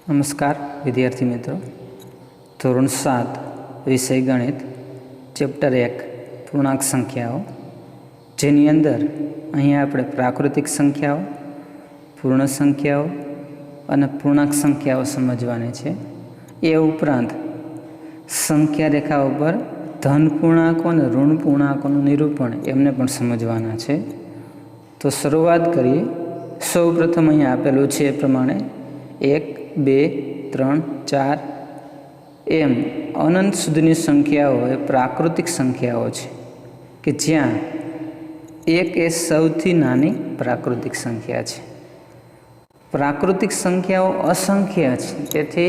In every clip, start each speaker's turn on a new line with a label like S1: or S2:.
S1: नमस्कार विद्यार्थी मित्रों, धोरण 7 विषय गणित चैप्टर 1 पूर्णांक संख्याओं, जेनी अंदर अहींया आपणे प्राकृतिक संख्याओं, पूर्ण संख्याओं अने पूर्णांक संख्याओं समजवानी छे। ए उपरांत संख्या रेखाओं पर धन पूर्णांकों अने ऋण पूर्णांकोनुं निरूपण एमने पण समजवाना छे। तो शुरुआत करिए। सौ प्रथम अहीं आपेलुं छे ए प्रमाणे 1, 2, 3, 4 एम अनंत सुधीनी संख्याओं ए प्राकृतिक संख्याओं छे कि ज्यां 1 ए सौथी नानी प्राकृतिक संख्या छे। प्राकृतिक संख्याओं असंख्य छे, तेथी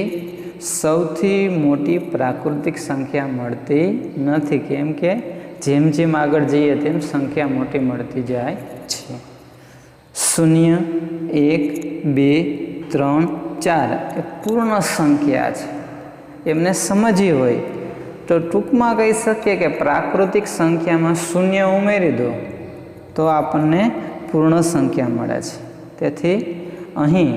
S1: सौथी मोटी प्राकृतिक संख्या मळती नथी, केम के जेम जेम आगळ जईए तेम संख्या मोटी मळती जाय छे। 0, 1, 2, 3, 4 ए पूर्ण संख्या है। एमने समझी होय तो टूंकमां कही सकीए कि प्राकृतिक संख्या में 0 उमेरी दो तो आपने पूर्ण संख्या मळे छे। तेथी अहीं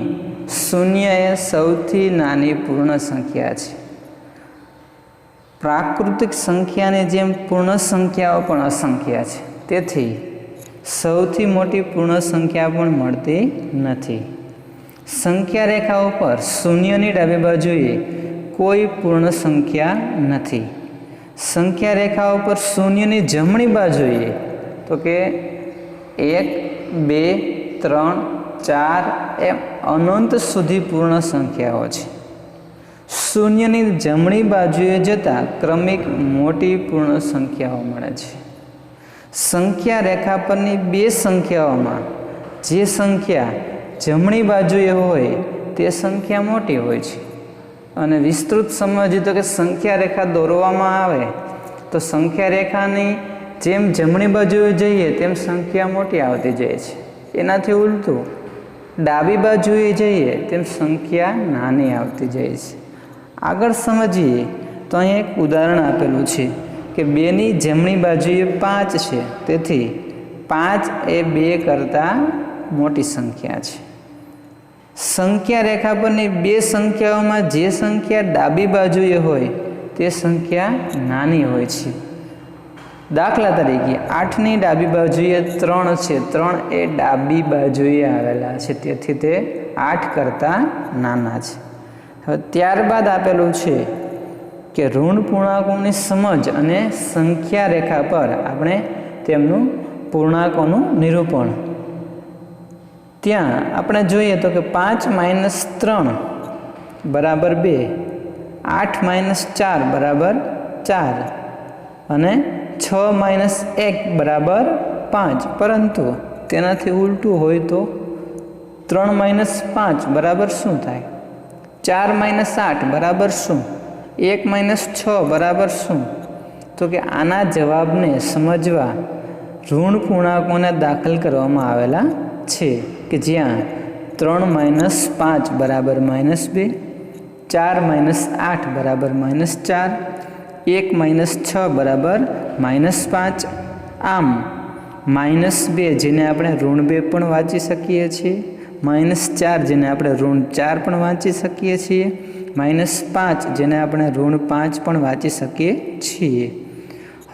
S1: 0 ए सौथी नानी पूर्ण संख्या है। प्राकृतिक संख्या ने जेम पूर्ण संख्याओं पण असंख्य है, तेथी सौथी मोटी पूर्ण संख्या पण मळती नथी। संख्या रेखाओं पर 0 नी डाबी बाजुए कोई पूर्ण संख्या नहीं। संख्या रेखाओं पर 0 नी जमणी बाजुए तो के 1, 2, 3, 4 एम अनंत सुधी पूर्ण संख्याओं छे। 0 नी जमणी बाजुए जता क्रमिक मोटी पूर्ण संख्याओं मळे छे। संख्या रेखा परनी बे संख्याओं में जे संख्या जमणी बाजुए होय ते संख्या मोटी होय छे। अने विस्तृत समझीए तो कि संख्या रेखा दौरवामां आवे तो संख्या रेखानी जेम जमणी बाजुए जईए तेम संख्या मोटी आवती जाय छे। एनाथी उलटू डाबी बाजुए जईए तेम संख्या नानी आवती जाय छे। आगळ समझीए तो अहीं एक उदाहरण आपेलुं छे कि 2 नी जमणी बाजुए 5 छे, तेथी 5 ए 2 करता मोटी संख्या छे। संख्या रेखा परनी बे संख्याओं में जे संख्या डाबी बाजुए होय ते संख्या नानी होय छे। दाखला तरीके 8 नी डाबी बाजुए 3 छे, 3 ए डाबी बाजुए आवेला छे, तेथी ते 8 करता नाना छे। हवे त्यारबाद आपेलुं छे कि ऋण पूर्णांकोनी समज अने संख्या रेखा पर आपणे तेमनुं पूर्णांकोनुं निरूपण। त्यां आपणे जोईए तो कि 5 - 3 बराबर 2, 8 - 4 बराबर 4 अने 6 - 1 बराबर 5। परंतु तेनाथी उल्टू होय तो 3 - 5 बराबर शुं थाय? 4 - 8 बराबर शुं? 1 - 6 बराबर शुं? तो कि आना जवाबने समझवा ऋण पूर्णांकोने दाखल करवामां आवेला छे कि ज्यां 3 - 5 बराबर -2, 4 - 8 बराबर -4, 1 - 6 बराबर -5। आम -2 जेने आपणे ऋण 2 पण वांची शकीए छीए, -4 जेने आपणे ऋण 4 पण वांची शकीए छीए, -5 जेने आपणे ऋण 5 पण वांची शकीए छीए।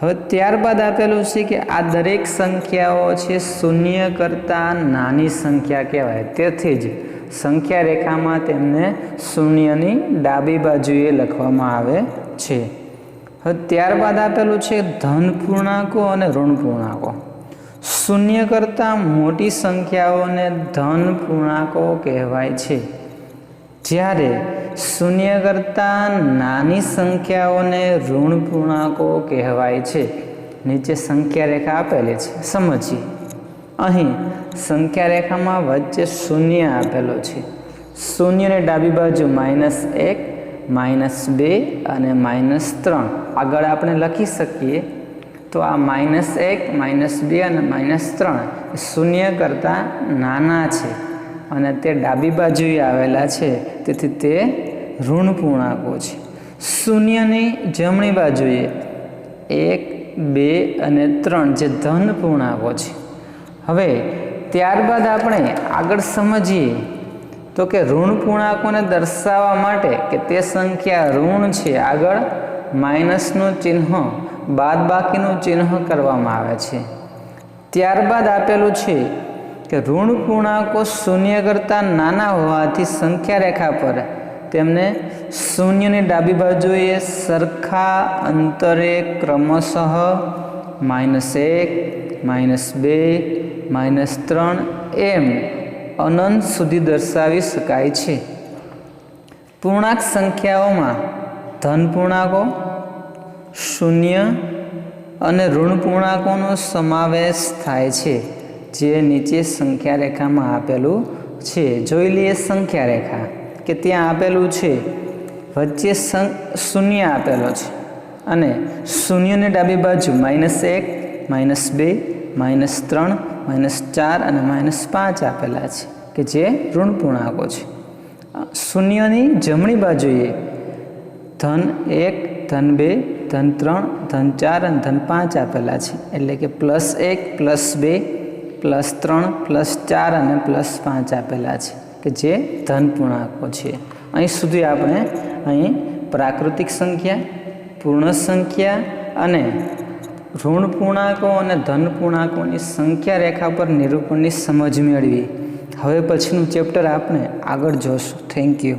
S1: हवे त्यारबाद आपेलुं छे कि आ दरेक संख्याओ छे 0 करता नानी संख्या कहेवाय, तेथी ज संख्या रेखामां तेमने 0 नी डाबी बाजुए लखवामां आवे छे। हवे त्यारबाद आपेलुं छे धन पूर्णांको अने ऋण पूर्णांको। 0 करता मोटी संख्याओने धन पूर्णांको कहेवाय छे, ज्यारे 0 करता नानी संख्याओने ऋण पूर्णांको कहेवाय छे। नीचे संख्या रेखा आपेली छे, समझीए। अहीं संख्या रेखा में वच्चे 0 आपेलो छे। 0 ने डाबी बाजू -1, -2 अने -3 आगळ आपणे लखी सकीए तो आ -1, -2 अने -3 0 करता नाना छे अने ते डाबी बाजुए आवेला छे, तेथी ते ऋण पूर्णांको छे। 0 नी जमणी बाजुए 1, 2 अने 3 जे धन पूर्णांको छे। हवे त्यारबाद आपणे आगळ समजीए તો કે ઋણ પૂર્ણાંકોને દર્શાવવા માટે કે તે સંખ્યા ઋણ છે, આગળ માઇનસનું ચિહ્ન બાદબાકીનું ચિહ્ન કરવામાં આવે છે. ત્યારબાદ આપેલું છે કે ઋણ પૂર્ણાંકો શૂન્ય કરતાં નાના હોવાથી સંખ્યા રેખા પર તેમને શૂન્યની ડાબી બાજુએ સરખા અંતરે ક્રમશઃ -1, -2, -3 એમ અનંત સુધી દર્શાવી શકાય છે. પૂર્ણાંક સંખ્યાઓમાં ધન પૂર્ણાંકો, શૂન્ય અને ઋણ પૂર્ણાંકોનો સમાવેશ થાય છે, જે નીચે સંખ્યા રેખામાં આપેલું છે. જોઈ લઈએ સંખ્યા રેખા કે ત્યાં આપેલું છે, વચ્ચે શૂન્ય આપેલો છે અને શૂન્યની ડાબી બાજુ -1, -2, -3, -4 અને -5 આપેલા છે કે જે ઋણ પૂર્ણાંકો છે. શૂન્યની જમણી બાજુએ ધન 1, ધન 2, ધન 3, ધન 4 અને ધન 5 આપેલા છે, એટલે કે +1, +2, +3, +4 અને +5 આપેલા છે કે જે ધન પૂર્ણાંકો છે. અહીં સુધી આપણે અહીં પ્રાકૃતિક સંખ્યા, પૂર્ણ સંખ્યા અને ઋણ પૂર્ણાંકો અને ધન પૂર્ણાંકોની સંખ્યા રેખા પર નિરૂપણની સમજ મેળવી. હવે પછીનું ચેપ્ટર આપણે આગળ જોશું. Thank you.